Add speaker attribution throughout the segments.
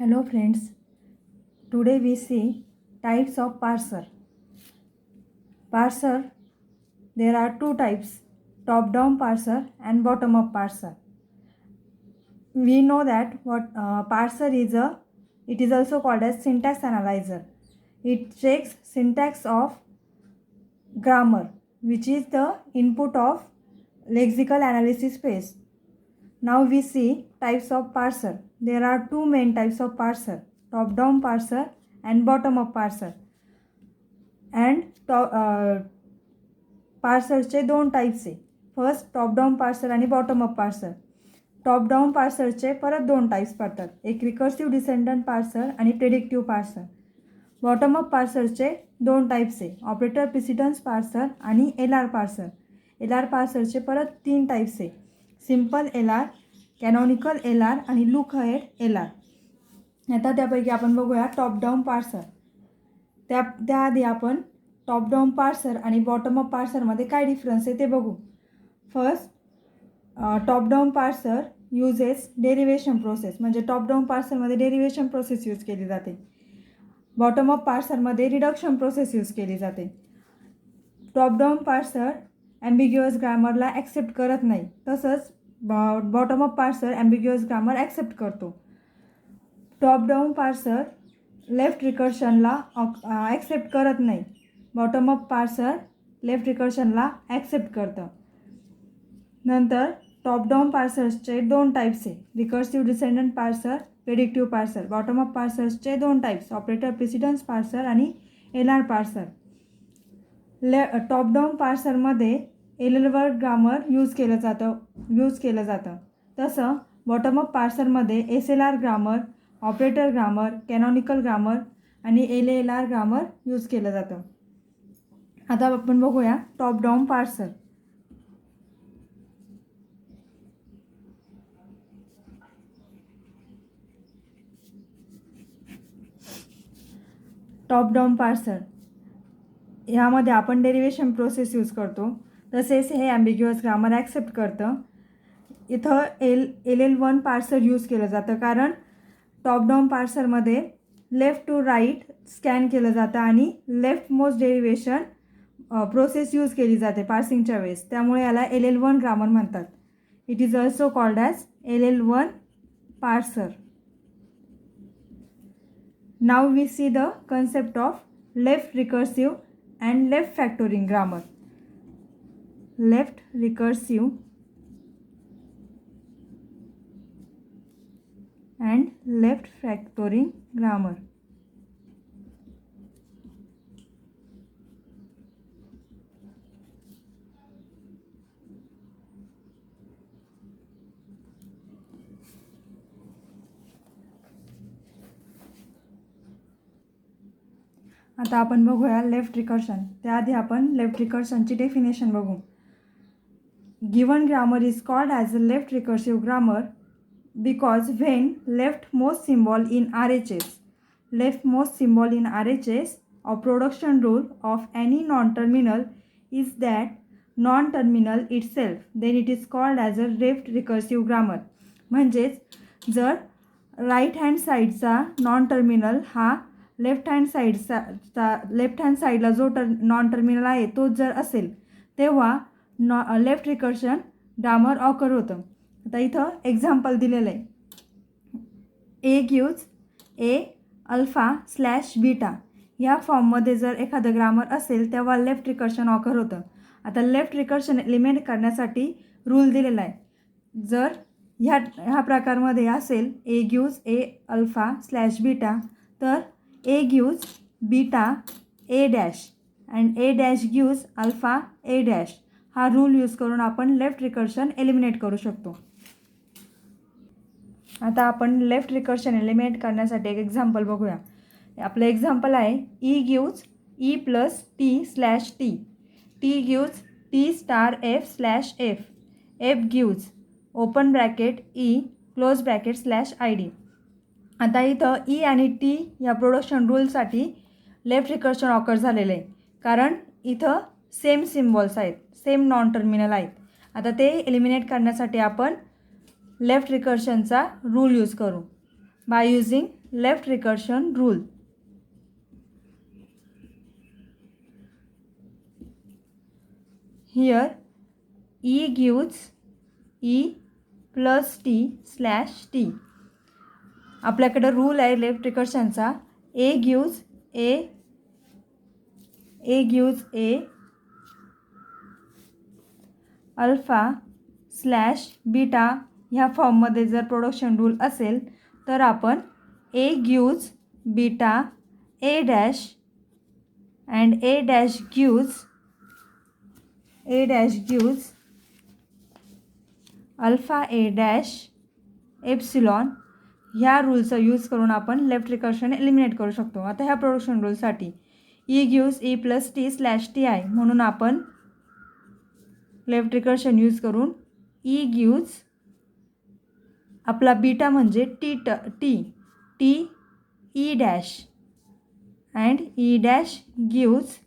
Speaker 1: Hello friends, today we see types of parser. Parser, there are two types, top-down parser and bottom-up parser. We know that what parser is it is also called as syntax analyzer. It checks syntax of grammar, which is the input of lexical analysis phase. Now we see types of parser. There are two main types of parser, top-down parser and bottom-up parser. And पार्सरचे दोन types आहे. First top down parser आणि bottom up parser. Top down पार्सरचे परत दोन types पडतात, एक recursive descendant parser आणि predictive parser. Bottom up पार्सरचे दोन टाईप्स आहे, ऑपरेटर प्रिसिडन्स पार्सर आणि L R parser. L R पार्सरचे परत तीन टाईप्स आहे, simple L R, canonical L R आणि लुक अहेड एल आर. आता त्यापैकी आपण बघूया टॉप डाऊन पार्सर. त्याआधी आपण टॉप डाऊन पार्सर आणि बॉटम अप पार्सरमध्ये काय डिफरन्स आहे ते बघू. First, top down parser uses derivation process, म्हणजे टॉप डाऊन पार्सरमध्ये डेरिवेशन प्रोसेस यूज केली जाते. बॉटम अप पार्सरमध्ये रिडक्शन प्रोसेस यूज केली जाते. टॉप डाऊन पार्सर ॲम्बिग्युअस ग्रामरला ॲक्सेप्ट करत नाही, तसंच bottom up parser ambiguous grammar accept करतो. टॉप डाऊन पार्सर लेफ्ट रिकर्शनला ॲक्सेप्ट करत नाही, बॉटम अप पार्सर लेफ्ट रिकर्शनला ॲक्सेप्ट करतं. नंतर टॉप डाऊन पार्सर्सचे दोन टाईप्स आहे, recursive descendant parser, predictive parser. Bottom up पार्सर्सचे दोन टाईप्स, ऑपरेटर प्रिसिडन्स पार्सर आणि L R parser. Top down पार्सरमध्ये L L word grammar use केलं जातं. तसं बॉटम अप पार्सरमध्ये S L R grammar, operator grammar, canonical grammar आणि L L R grammar use केलं जातं. आता आपण बघूया top down parser. Top down parser ह्यामध्ये आपण डेरिवेशन प्रोसेस यूज करतो, तसेच हे ॲम्बिग्युअस ग्रामर ॲक्सेप्ट करतं. इथं L L one parser use केलं जातं, कारण टॉप डाऊन पार्सरमध्ये लेफ्ट टू राईट स्कॅन केलं जातं आणि left most derivation process use केली जाते पार्सिंगच्या वेळेस, त्यामुळे याला एल एल वन ग्रामर म्हणतात. It is also called as L L one parser. Now we see the concept of left recursive and left factoring grammar. Left recursive and left factoring grammar. आता आपण बघूया left recursion. त्याआधी आपण left रिकर्शनची definition बघू. Given grammar is called as a left recursive grammar because when leftmost symbol in RHS of production rule of any non-terminal is that non-terminal itself, then it is called as a left recursive grammar. म्हणजेच जर right hand साईडचा non terminal हा left hand साईडला जो non terminal आहे तो जर असेल तेव्हा लेफ्ट रिकर्शन ग्रामर ऑकर होतं. आता इथं एक्झाम्पल दिलेलं आहे, ए gives A alpha slash beta. ह्या फॉर्ममध्ये जर एखादं ग्रामर असेल तेव्हा लेफ्ट रिकर्शन ऑकर होतं. आता लेफ्ट रिकर्शन एलिमेंट करण्यासाठी रूल दिलेला आहे. जर ह्या प्रकारमध्ये असेल A gives A alpha slash beta, तर A gives beta A dash and A dash gives alpha A dash. हा रूल यूज करून आपण लेफ्ट रिकर्शन एलिमिनेट करू शकतो. आता आपण लेफ्ट रिकर्शन एलिमिनेट करण्यासाठी एक एक्झाम्पल बघूया. आपलं एक्झाम्पल आहे E gives E plus T slash T, T gives T star F slash F, F gives open bracket E close bracket slash I D. आता इथं ई आणि टी या production रूलसाठी लेफ्ट रिकर्शन ऑकर झालेलं आहे, कारण इथं सेम सिम्बॉल्स आहेत, सेम नॉन टर्मिनल आहेत. आता ते एलिमिनेट करण्यासाठी आपण लेफ्ट रिकर्शनचा रूल यूज करू. by using left recursion rule. Here E gives E plus T slash T. आपल्याकडे रूल आहे लेफ्ट रिकर्शनचा. A gives A alpha slash beta ह्या फॉर्ममध्ये जर प्रोडक्शन रूल असेल तर आपण A gives beta A dash and A dash gives alpha A dash epsilon ह्या रूलचा यूज करून आपण लेफ्ट रिकर्शन एलिमिनेट करू शकतो. आता ह्या प्रोडक्शन रूलसाठी E gives E plus T slash T आहे म्हणून आपण लेफ्ट रिकर्शन यूज करून E gives आपला बीटा म्हणजे T E dash and E dash gives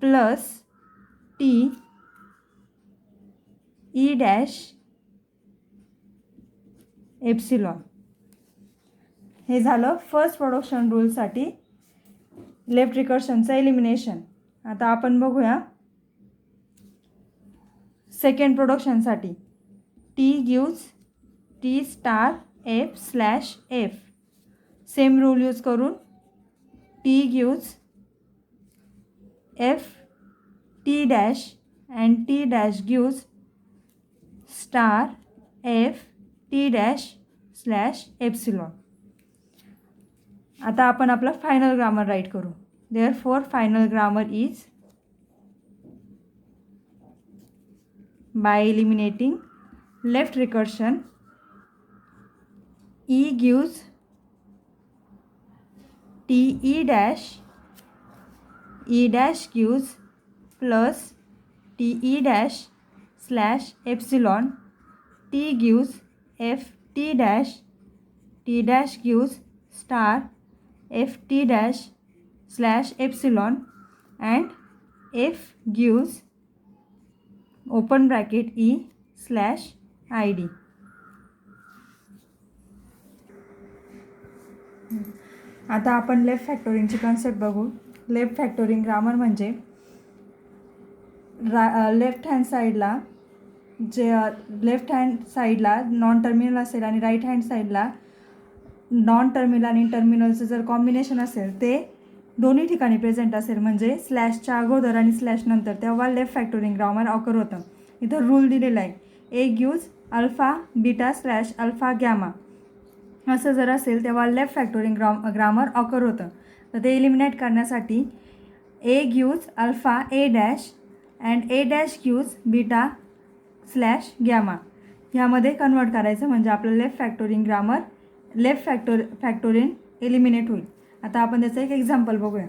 Speaker 1: plus T E dash epsilon. हे झालं फर्स्ट प्रोडक्शन रूलसाठी लेफ्ट रिकर्शनचं एलिमिनेशन. आता आपण बघूया सेकंड प्रोडक्शनसाठी. T gives T star F slash F. Same rule use करून T gives F T dash and T dash gives star F T dash slash epsilon. आता आपण आपला फायनल ग्रामर राईट करू. Therefore final grammar is by eliminating left recursion E gives T E dash gives plus T E dash slash epsilon. T gives F T dash gives star F T dash slash epsilon and F gives open bracket E slash ID. आता आपण left फॅक्टोरिंगची concept बघू. Left factoring grammar म्हणजे left hand साईडला non terminal असेल आणि right hand साईडला non terminal आणि टर्मिनलचं जर कॉम्बिनेशन असेल ते दोन्ही ठिकाणी प्रेझेंट असेल म्हणजे स्लॅशच्या अगोदर आणि स्लॅश नंतर, तेव्हा लेफ्ट फॅक्टोरिंग ग्रामर ऑकर होतं. इथं रूल दिलेला आहे A gives alpha beta slash alpha gamma. असं जर असेल तेव्हा लेफ्ट फॅक्टोरिंग ग्रामर ऑकर होतं. तर ते एलिमिनेट करण्यासाठी A gives alpha A dash and A dash gives beta slash gamma ह्यामध्ये कन्वर्ट करायचं म्हणजे आपलं लेफ्ट फॅक्टोरिंग एलिमिनेट होईल. आता आपण त्याचं एक एक्झाम्पल बघूया.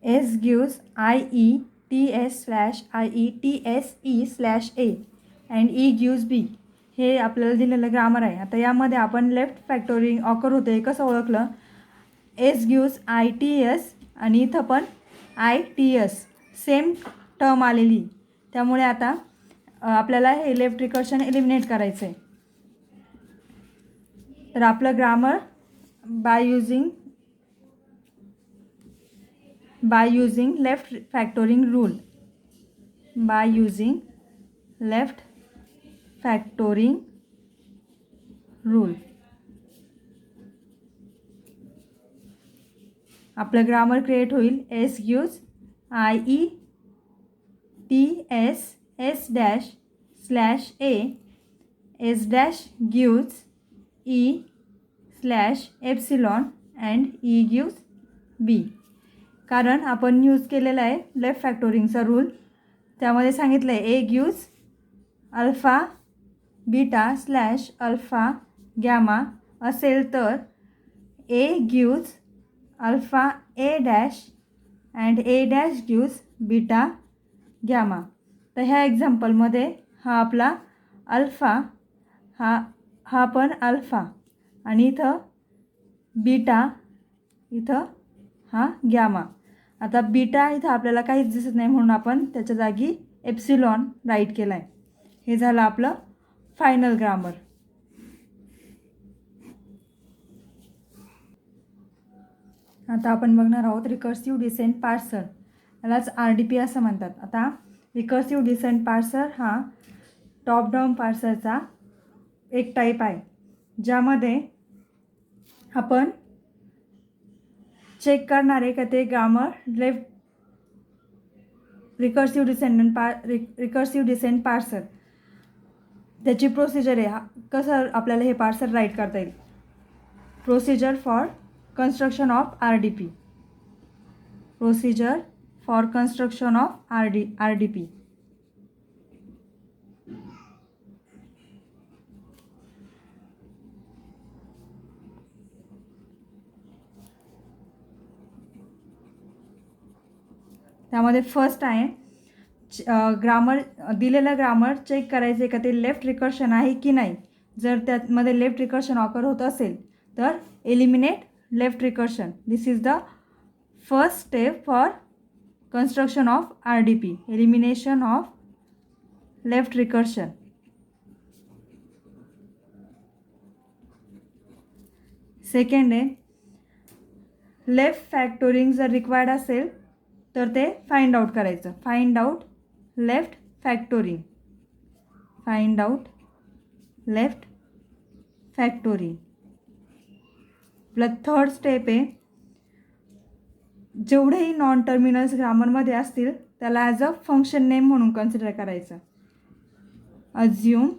Speaker 1: S gives IETS slash IETSE slash A and E gives B. हे आपल्याला दिलेलं ग्रामर आहे. आता यामध्ये आपण लेफ्ट फॅक्टोरिंग ऑकर होतं हे कसं ओळखलं. S gives ITS आणि इथं पण ITS सेम टर्म आलेली, त्यामुळे आता आपल्याला हे लेफ्ट रिकर्शन एलिमिनेट करायचं आहे. तर आपलं grammar by using left factoring rule आपलं ग्रामर क्रिएट होईल. S gives IETS S dash slash A. S dash gives E slash epsilon and E gives B. कारण आपण यूज केलेला आहे लेफ्ट फॅक्टोरिंगचा रूल. त्यामध्ये सांगितलं आहे A gives alpha beta slash alpha gamma असेल तर A gives alpha A dash and A dash gives beta gamma. तर ह्या एक्झाम्पलमध्ये हा आपला अल्फा हा पण अल्फा आणि इथं बीटा, इथं हा गॅमा. आता बीटा इथं आपल्याला काहीच दिसत नाही म्हणून आपण त्याच्या जागी एप्सिलॉन राईट केला आहे. हे झालं आपलं फायनल ग्रामर. आता आपण बघणार आहोत रिकर्सिव्ह डिसेंट पार्सर, यालाच RDP असं म्हणतात. आता रिकर्सिव्ह डिसेंट पार्सर हा टॉप डाऊन पार्सरचा एक टाईप आहे, ज्यामध्ये आपण चेक करणार आहे का ते grammar left recursive descent parser त्याची प्रोसिजर आहे. कसं आपल्याला हे पार्सर राईट करता येईल. Procedure for construction of RDP. Procedure for construction of RDP. त्यामध्ये फर्स्ट आहे ग्रामर, दिलेलं ग्रामर चेक करायचे का ते लेफ्ट रिकर्शन आहे की नाही. जर त्यामध्ये लेफ्ट रिकर्शन ऑकर होत असेल तर eliminate left recursion. This is the first step for construction of RDP, elimination of left recursion. Second आहे लेफ्ट फॅक्टोरिंग जर रिक्वायर्ड असेल तर ते फाइंड आउट करायचं. Find out left factoring. Find out left factoring. आपलं थर्ड स्टेप आहे जेवढेही non terminals ग्रामरमध्ये असतील त्याला ॲज अ फंक्शन नेम म्हणून कन्सिडर करायचं. Assume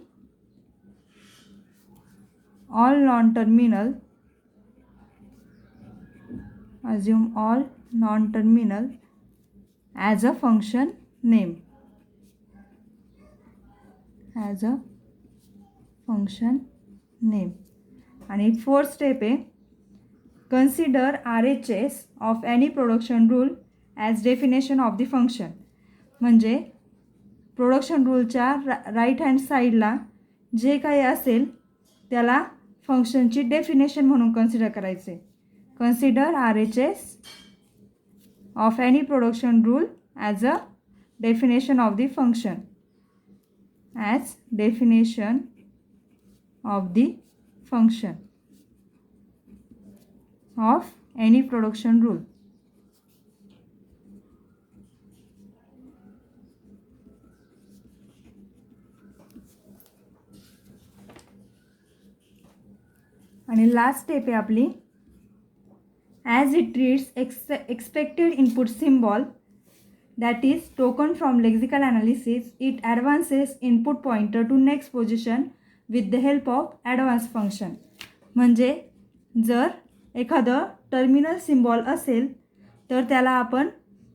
Speaker 1: all non terminal. Assume all non-terminal as a function name. As a function name. आणि fourth step आहे consider RHS of any production rule as definition of the function. म्हणजे production रूलच्या right hand साईडला जे काही असेल त्याला फंक्शनची definition म्हणून कन्सिडर करायचे. Consider RHS of any production rule as a definition of the function. As definition of the function of any production rule. आणि लास्ट स्टेप आहे आपली as it reads expected input symbol that is taken from lexical analysis, it advances input pointer to next position with the help of advanced function. म्हणजे जर एखादं terminal symbol असेल तर त्याला आपण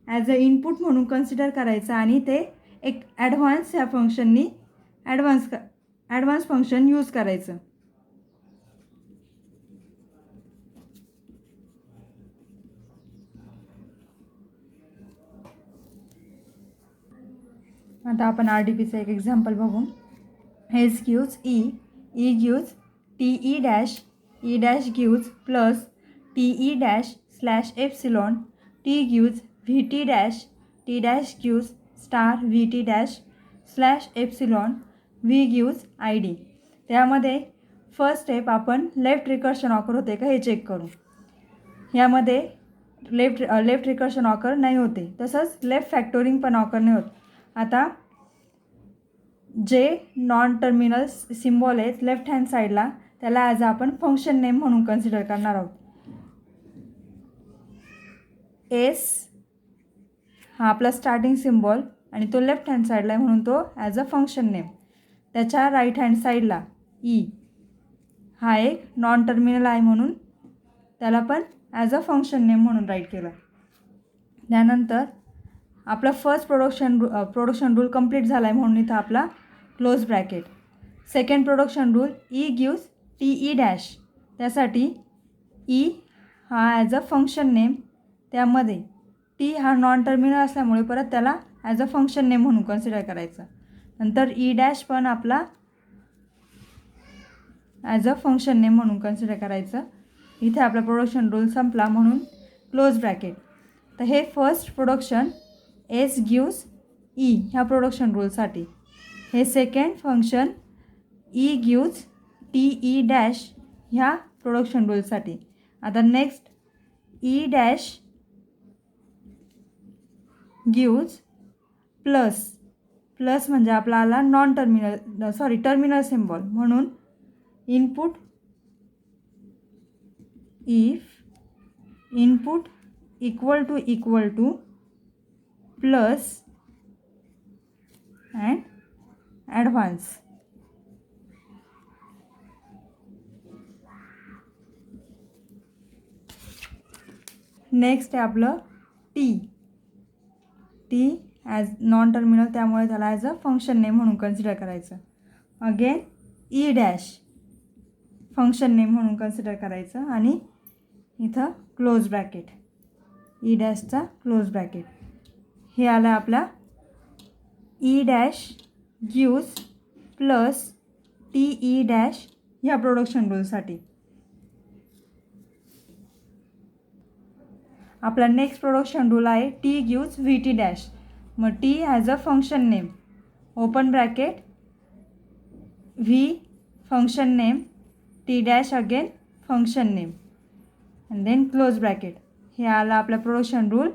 Speaker 1: ॲज अ इनपुट म्हणून कन्सिडर करायचं आणि ते एक ॲडव्हान्स ह्या फंक्शननी ॲडव्हान्स फंक्शन यूज करायचं. आता आपण RDPचं एक एक्झाम्पल बघू. S gives E gives TE dash E dash gives plus TE dash slash epsilon T gives VT dash T dash gives star VT dash slash epsilon V gives ID. त्यामध्ये first step आपण left recursion occur होते का हे check करू. यामध्ये left recursion occur नाही होते, तसंच लेफ्ट फॅक्टोरिंग पण ऑकर नाही होत. आता जे नॉन टर्मिनल सिम्बॉल आहेत लेफ्ट हँड साईडला त्याला ॲज आपण फंक्शन नेम म्हणून कन्सिडर करणार आहोत. एस हा आपला स्टार्टिंग सिम्बॉल आणि तो लेफ्ट हँड साईडला आहे म्हणून तो ॲज अ फंक्शन नेम. त्याच्या राईट हँड साईडला ई हा एक नॉन टर्मिनल आहे म्हणून त्याला पण ॲज अ फंक्शन नेम म्हणून राईट केलं. त्यानंतर आपला फर्स्ट प्रोडक्शन रूल कंप्लीट झाला आहे म्हणून इथं आपला close bracket. Second production rule E gives TE dash. त्यासाठी ई हा ॲज अ फंक्शन नेम, त्यामध्ये टी हा नॉन टर्मिनल असल्यामुळे परत त्याला ॲज अ फंक्शन नेम म्हणून कन्सिडर करायचं. नंतर ई डॅश पण आपला ॲज अ फंक्शन नेम म्हणून कन्सिडर करायचं. इथे आपला प्रोडक्शन रूल संपला म्हणून क्लोज ब्रॅकेट. तर हे first production S gives E ह्या प्रोडक्शन रूलसाठी. हे second function E gives TE dash ह्या प्रोडक्शन रूलसाठी. आता next E dash gives plus म्हणजे आपला आला नॉन टर्मिनल टर्मिनल सिम्बॉल, म्हणून input if input equal two plus and advance. Next आहे आपलं टी ॲज नॉन टर्मिनल, त्यामुळे त्याला ॲज अ फंक्शन नेम म्हणून कन्सिडर करायचं. Again E dash function name म्हणून कन्सिडर करायचं आणि इथं क्लोज ब्रॅकेट, ई डॅशचा क्लोज ब्रॅकेट. हे आलं आपला E dash gives plus T E dash ह्या प्रोडक्शन रूलसाठी. आपला नेक्स्ट प्रोडक्शन रूल आहे T gives V T dash. मग T as a function name, open bracket, V function name, T dash again function name and then close bracket. हे आलं आपला production rule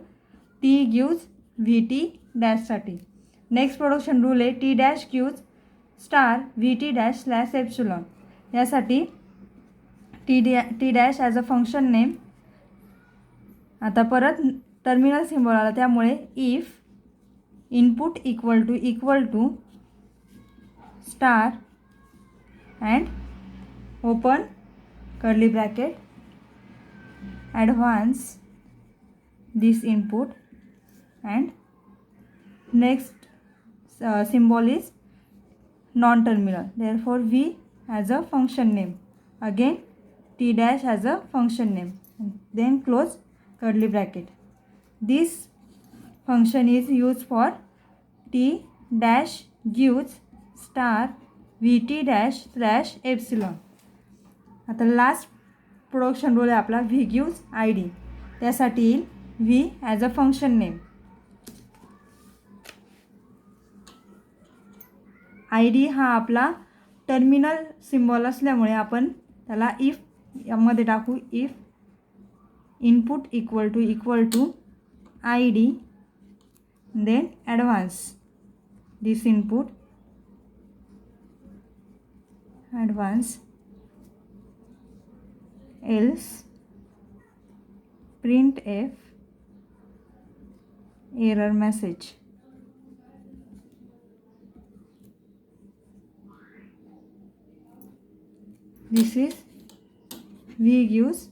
Speaker 1: T gives V T डॅशसाठी. Next production rule आहे T dash gives star V T dash slash epsilon. यासाठी T dash as a function name. आता परत terminal symbol आला, त्यामुळे if input equal to star and open curly bracket advance this input and next symbol is non-terminal, therefore V as a function name, again T dash as a function name, then close curly bracket. This function is used for T dash gives star VT dash slash epsilon. आता last production rule आहे आपला V gives ID. त्यासाठी येईल V as a function name. I D हा आपला terminal symbol असल्यामुळे आपण त्याला इफ यामध्ये टाकू. If input equal to I D then advance this input advance else print F error message. This is we gives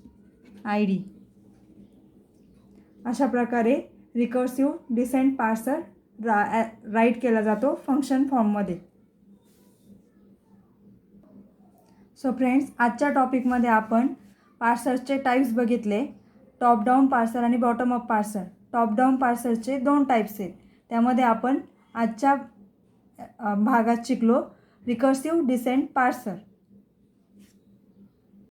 Speaker 1: I D. अशा प्रकारे recursive descent parser right केला जातो फंक्शन फॉर्ममध्ये. सो फ्रेंड्स, आजच्या टॉपिकमध्ये आपण पार्सरचे टाईप्स बघितले. टॉप डाऊन पार्सर आणि bottom up parser. Top down पार्सरचे 2 टाईप्स आहेत. त्यामध्ये आपण आजच्या भागात शिकलो रिकर्सिव्ह डिसेंट पार्सर.